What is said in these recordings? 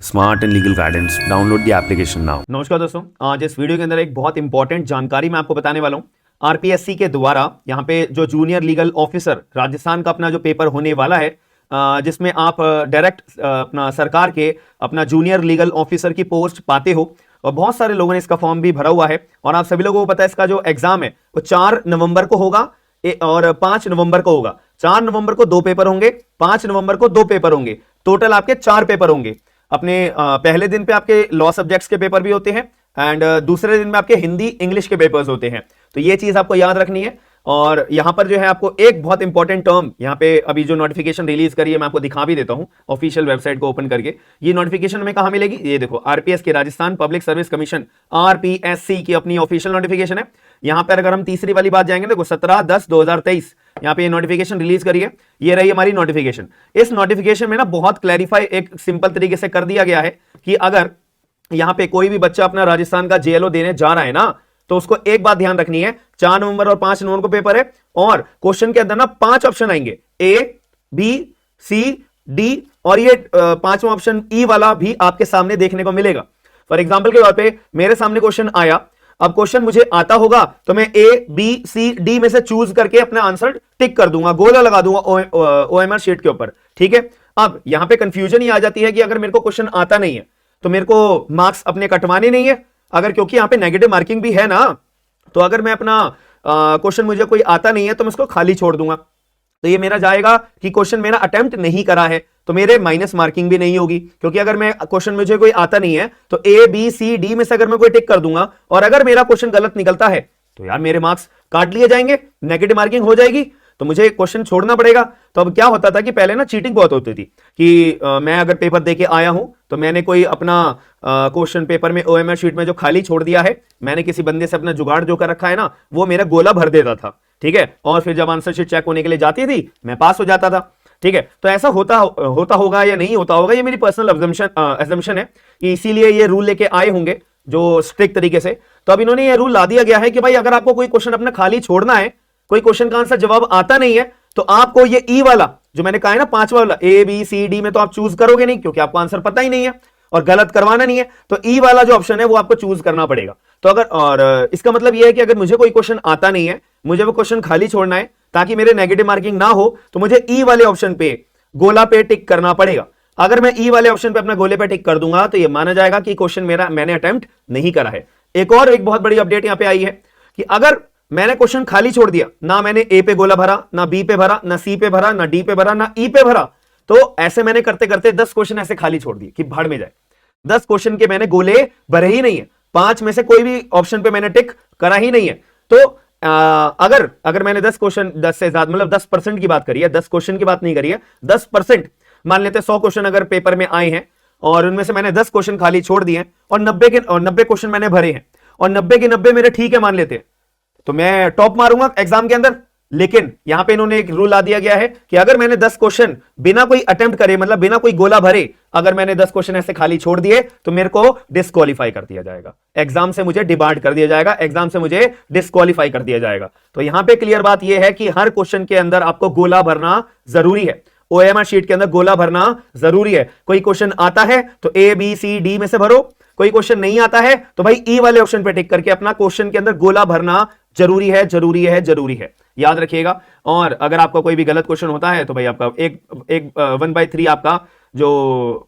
Smart and legal guidance. Download the application now. नमस्कार दोस्तों, आज इस वीडियो के अंदर एक बहुत इंपॉर्टेंट जानकारी मैं आपको बताने वाला हूं। आरपीएससी के द्वारा यहाँ पे जो जूनियर लीगल ऑफिसर राजस्थान का अपना जो पेपर होने वाला है, जिसमें आप डायरेक्ट अपना सरकार के अपना जूनियर लीगल ऑफिसर की पोस्ट पाते हो, और बहुत सारे लोगों ने इसका फॉर्म भी भरा हुआ है। और आप सभी लोगों को पता है इसका जो एग्जाम है वो 4 नवंबर को होगा और 5 नवंबर को होगा। 4 नवंबर को 2 पेपर होंगे, 5 नवंबर को 2 पेपर होंगे, टोटल आपके 4 पेपर होंगे। अपने पहले दिन पे आपके लॉ सब्जेक्ट्स के पेपर भी होते हैं एंड दूसरे दिन में आपके हिंदी इंग्लिश के पेपर्स होते हैं। तो ये चीज आपको याद रखनी है। और यहां पर जो है आपको एक बहुत इंपॉर्टेंट टर्म यहाँ पे अभी जो नोटिफिकेशन रिलीज करी है मैं आपको दिखा भी देता हूं ऑफिशियल वेबसाइट को ओपन करके। ये नोटिफिकेशन में कहां मिलेगी, ये देखो, आरपीएस की, Rajasthan public service commission RPSC की अपनी ऑफिशियल नोटिफिकेशन है। यहां पर अगर हम तीसरी वाली बात जाएंगे, देखो 17/10/2023 यहाँ पे ये नोटिफिकेशन रिलीज करी है। ये रही हमारी नोटिफिकेशन। इस नोटिफिकेशन में ना बहुत क्लैरिफाई एक सिंपल तरीके से कर दिया गया है कि अगर यहाँ पे कोई भी बच्चा अपना राजस्थान का जेएलओ देने जा रहा है ना, तो उसको एक बात ध्यान रखनी है, 4 नवंबर और 5 नवंबर को पेपर है और क्वेश्चन के अंदर ना 5 ऑप्शन आएंगे, ए, बी, सी, डी, और ये 5वां ऑप्शन ई वाला भी आपके सामने देखने को मिलेगा। फॉर एग्जाम्पल के तौर पर मेरे सामने क्वेश्चन आया, अब क्वेश्चन मुझे आता होगा तो मैं ए, बी, सी, डी में से चूज करके अपना आंसर टिक कर दूंगा, गोला लगा दूंगा ओएमआर शीट के ऊपर। ठीक है, अब यहां पे कंफ्यूजन ही आ जाती है कि अगर मेरे को क्वेश्चन आता नहीं है तो मेरे को मार्क्स अपने कटवाने नहीं है, अगर क्योंकि यहां पे नेगेटिव मार्किंग भी है ना, तो अगर मैं अपना क्वेश्चन मुझे कोई आता नहीं है तो मैं उसको खाली छोड़ दूंगा, तो ये मेरा जाएगा कि क्वेश्चन मेरा अटेम्प्ट नहीं करा है, तो मेरे माइनस मार्किंग भी नहीं होगी। क्योंकि अगर मैं क्वेश्चन मुझे कोई आता नहीं है तो ए, बी, सी, डी में से अगर मैं कोई टिक कर दूंगा और अगर मेरा क्वेश्चन गलत निकलता है तो यार मेरे मार्क्स काट लिए जाएंगे, नेगेटिव मार्किंग हो जाएगी, तो मुझे क्वेश्चन छोड़ना पड़ेगा। तो अब क्या होता था कि पहले ना चीटिंग बहुत होती थी कि मैं अगर पेपर देके आया हूं तो मैंने कोई अपना क्वेश्चन पेपर में ओएमआर शीट में जो खाली छोड़ दिया है, मैंने किसी बंदे से अपना जुगाड़ जो कर रखा है ना, वो मेरा गोला भर देता था। ठीक है, और फिर जब आंसर शीट चेक होने के लिए जाती थी मैं पास हो जाता था। ठीक है, तो ऐसा होता होगा या नहीं होता होगा, ये मेरी पर्सनल अजम्पशन है कि इसीलिए ये रूल लेके आए होंगे जो स्ट्रिक्ट तरीके से। तो अब इन्होंने ये रूल ला दिया गया है कि भाई अगर आपको कोई क्वेश्चन अपना खाली छोड़ना है, कोई क्वेश्चन का आंसर जवाब आता नहीं है, तो आपको ये ई वाला जो मैंने कहा है ना 5वां वाला, ए, बी, सी, डी में तो आप चूज करोगे नहीं क्योंकि आपको आंसर पता ही नहीं है और गलत करवाना नहीं है, तो ई वाला जो ऑप्शन है वो आपको चूज करना पड़ेगा। तो अगर, और इसका मतलब ये है कि अगर मुझे कोई क्वेश्चन आता नहीं है, मुझे वो क्वेश्चन खाली छोड़ना है ताकि मेरे नेगेटिव मार्किंग ना हो, तो मुझे ई वाले ऑप्शन पे, गोला पे टिक करना पड़ेगा। अगर मैं ई वाले ऑप्शन पे अपना गोले पे टिक कर दूंगा तो ये माना जाएगा कि क्वेश्चन मैंने अटेम्प्ट नहीं करा है। एक बहुत बड़ी अपडेट यहां पे आई है कि अगर मैंने क्वेश्चन खाली छोड़ दिया, ना मैंने ए पे गोला भरा, ना बी पे भरा, ना सी पे भरा, ना डी पे भरा, ना ई पे भरा, तो ऐसे मैंने करते करते 10 क्वेश्चन ऐसे खाली छोड़ दिए कि भाड़ में जाए। 10 क्वेश्चन के मैंने गोले भरे ही नहीं है, 5 में से कोई भी ऑप्शन पे मैंने टिक करा ही नहीं है। तो अगर मैंने 10 क्वेश्चन, 10 से ज्यादा, मतलब 10% की बात करी है, 10 क्वेश्चन की बात नहीं करी है, 10%, मान लेते 100 क्वेश्चन अगर पेपर में आए हैं और उनमें से मैंने 10 क्वेश्चन खाली छोड़ दिए और 90 क्वेश्चन मैंने भरे हैं और 90 के 90 मेरे ठीक है मान लेते हैं, तो मैं टॉप मारूंगा एग्जाम के अंदर। लेकिन यहां पे इन्होंने एक रूल ला दिया गया है कि अगर मैंने 10 क्वेश्चन बिना कोई अटेम्प्ट करे, मतलब बिना कोई गोला भरे, अगर मैंने 10 क्वेश्चन ऐसे खाली छोड़ दिए तो मेरे को डिस्क्वालीफाई कर दिया जाएगा, एग्जाम से मुझे डिबार्ड कर दिया जाएगा, एग्जाम से मुझे डिस्क्वालीफाई कर दिया जाएगा। तो यहां पे क्लियर बात यह है कि हर क्वेश्चन के अंदर आपको गोला भरना जरूरी है, ओएमआर शीट के अंदर गोला भरना जरूरी है। कोई क्वेश्चन आता है तो ए, बी, सी, डी में से भरो, कोई क्वेश्चन नहीं आता है तो भाई ई वाले ऑप्शन पे टिक करके अपना क्वेश्चन के अंदर गोला भरना जरूरी है, जरूरी है, जरूरी है, याद रखिएगा। और अगर आपका कोई भी गलत क्वेश्चन होता है तो भाई आपका एक 1/3 आपका जो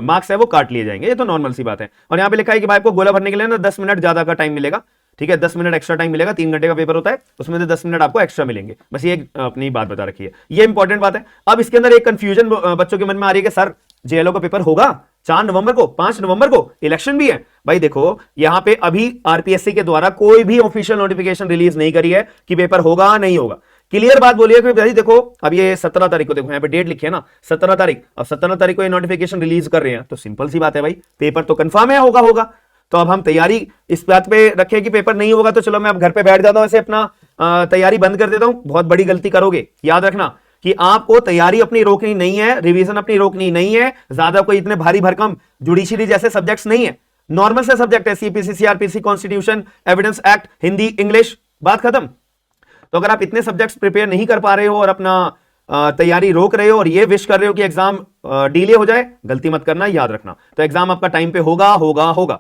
मार्क्स है वो काट लिए जाएंगे, ये तो नॉर्मल सी बात है। और यहां पे लिखा है कि भाई आपको गोला भरने के लिए ना 10 मिनट ज्यादा का टाइम मिलेगा। ठीक है, 10 मिनट एक्स्ट्रा टाइम मिलेगा, 3 घंटे का पेपर होता है, उसमें से 10 मिनट आपको एक्स्ट्रा मिलेंगे, बस ये अपनी बात बता रखी है, ये इंपॉर्टेंट बात है। अब इसके अंदर एक कंफ्यूजन बच्चों के मन में आ रही है कि सर जेएलओ का पेपर होगा 4 नवंबर को, 5 नवंबर को इलेक्शन भी है। भाई देखो, यहां पे अभी आरपीएससी के द्वारा कोई भी ऑफिशियल नोटिफिकेशन रिलीज नहीं करी है कि पेपर होगा नहीं होगा। क्लियर बात बोलिए कि भाई देखो, अब ये 17 तारीख को, देखो यहाँ पे डेट लिखी है ना 17 तारीख, अब 17 तारीख को ये नोटिफिकेशन रिलीज कर रहे हैं, तो सिंपल सी बात है भाई, पेपर तो कंफर्म है होगा। तो अब हम तैयारी इस बात पे रखें कि पेपर नहीं होगा, तो चलो मैं अब घर पे बैठ जाता हूं, ऐसे अपना तैयारी बंद कर देता हूं। बहुत बड़ी गलती करोगे, याद रखना कि आपको तैयारी अपनी रोकनी नहीं है, रिवीजन अपनी रोकनी नहीं है, ज्यादा कोई इतने भारी भरकम जुडिशरी जैसे सब्जेक्ट्स नहीं है, नॉर्मल से सब्जेक्ट है, CPC, CrPC, constitution, evidence act, Hindi, English, बात खत्म। तो अगर आप इतने सब्जेक्ट्स प्रिपेयर नहीं कर पा रहे हो और अपना तैयारी रोक रहे हो और ये विश कर रहे हो कि एग्जाम डिले हो जाए गलती मत करना, याद रखना। तो एग्जाम आपका टाइम पे होगा।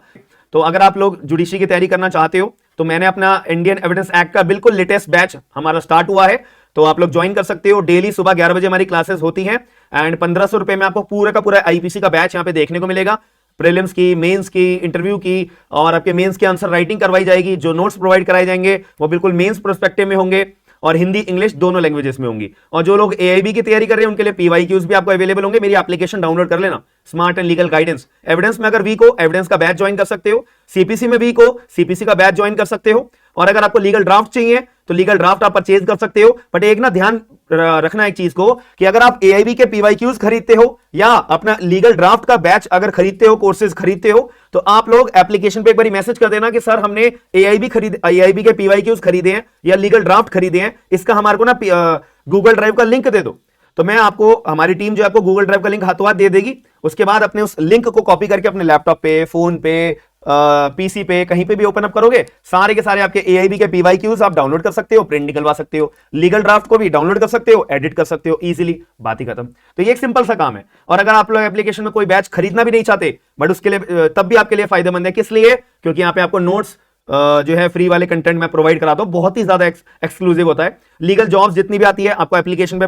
तो अगर आप लोग जुडिशरी की तैयारी करना चाहते हो तो मैंने अपना इंडियन एविडेंस एक्ट का बिल्कुल लेटेस्ट बैच हमारा स्टार्ट हुआ है, तो आप लोग ज्वाइन कर सकते हो। डेली सुबह 11 बजे हमारी क्लासेस होती हैं एंड 1500 रुपए में आपको पूरा का पूरा आईपीसी का बैच यहाँ पे देखने को मिलेगा। प्रीलिम्स की, मेंस की, इंटरव्यू की और आपके मेंस के आंसर राइटिंग करवाई जाएगी। जो नोट्स प्रोवाइड कराए जाएंगे वो बिल्कुल मेंस पर्सपेक्टिव में होंगे और हिंदी इंग्लिश दोनों लैंग्वेजेस में होंगी। और जो लोग एआईबी की तैयारी कर रहे हैं उनके लिए पीवाईक्यूज भी आपको अवेलेबल होंगे। मेरी एप्लीकेशन डाउनलोड कर लेना, smart and legal guidance. Evidence में अगर वीक हो, एविडेंस का बैच ज्वाइन कर सकते हो। सीपीसी में वीक हो, सीपीसी का बैच ज्वाइन कर सकते हो। और अगर आपको लीगल ड्राफ्ट चाहिए तो लीगल ड्राफ्ट आप परचेज कर सकते हो। बट एक ना ध्यान रखना एक चीज को कि अगर आप एआईबी के पीवाईक्यूज खरीदते हो या अपना लीगल ड्राफ्ट का बैच अगर खरीदते हो, कोर्सेज खरीदते हो, तो आप लोग एप्लीकेशन पे एक बार मैसेज कर देना कि सर हमने एआईबी के पीवाईक्यूज खरीदे हैं या लीगल ड्राफ्ट खरीदे हैं, इसका हमारे को ना गूगल ड्राइव का लिंक दे दो। तो मैं आपको, हमारी टीम जो आपको गूगल ड्राइव का लिंक हाथों हाथ दे देगी। उसके बाद अपने उस लिंक को कॉपी करके अपने लैपटॉप पे, फोन पे, पीसी पे, कहीं पे भी ओपन अप करोगे, सारे के सारे आपके एआईबी के पीवाईक्यूज आप डाउनलोड कर सकते हो, प्रिंट निकलवा सकते हो, लीगल ड्राफ्ट को भी डाउनलोड कर सकते हो, एडिट कर सकते हो इजीली, बात ही खत्म। तो ये एक सिंपल सा काम है। और अगर आप लोग एप्लीकेशन में कोई बैच खरीदना भी नहीं चाहते बट उसके लिए तब भी आपके लिए फायदेमंद है। किस लिए? क्योंकि यहाँ पे आपको नोट्स जो है फ्री वाले कंटेंट मैं प्रोवाइड कराता हूं, बहुत ही ज्यादा एक्सक्लूसिव होता है। लीगल जॉब्स जितनी भी आती है आपको एप्लीकेशन पे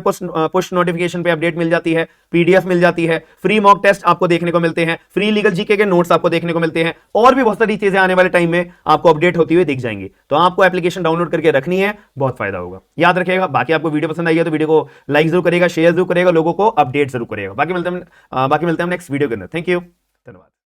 पुश नोटिफिकेशन पे अपडेट मिल जाती है, पीडीएफ मिल जाती है, फ्री मॉक टेस्ट आपको देखने को मिलते हैं, फ्री लीगल जीके के नोट्स आपको देखने को मिलते हैं, और भी बहुत सारी चीजें आने वाले टाइम में आपको अपडेट होती हुई दिख जाएंगी। तो आपको एप्लीकेशन डाउनलोड करके रखनी है, बहुत फायदा होगा, याद रखिएगा। बाकी आपको वीडियो पसंद आई है तो वीडियो को लाइक जरूर करेगा, शेयर जरूर करेगा, लोगों को अपडेट जरूर करेगा। बाकी मिलते हैं नेक्स्ट वीडियो के अंदर। थैंक यू, धन्यवाद।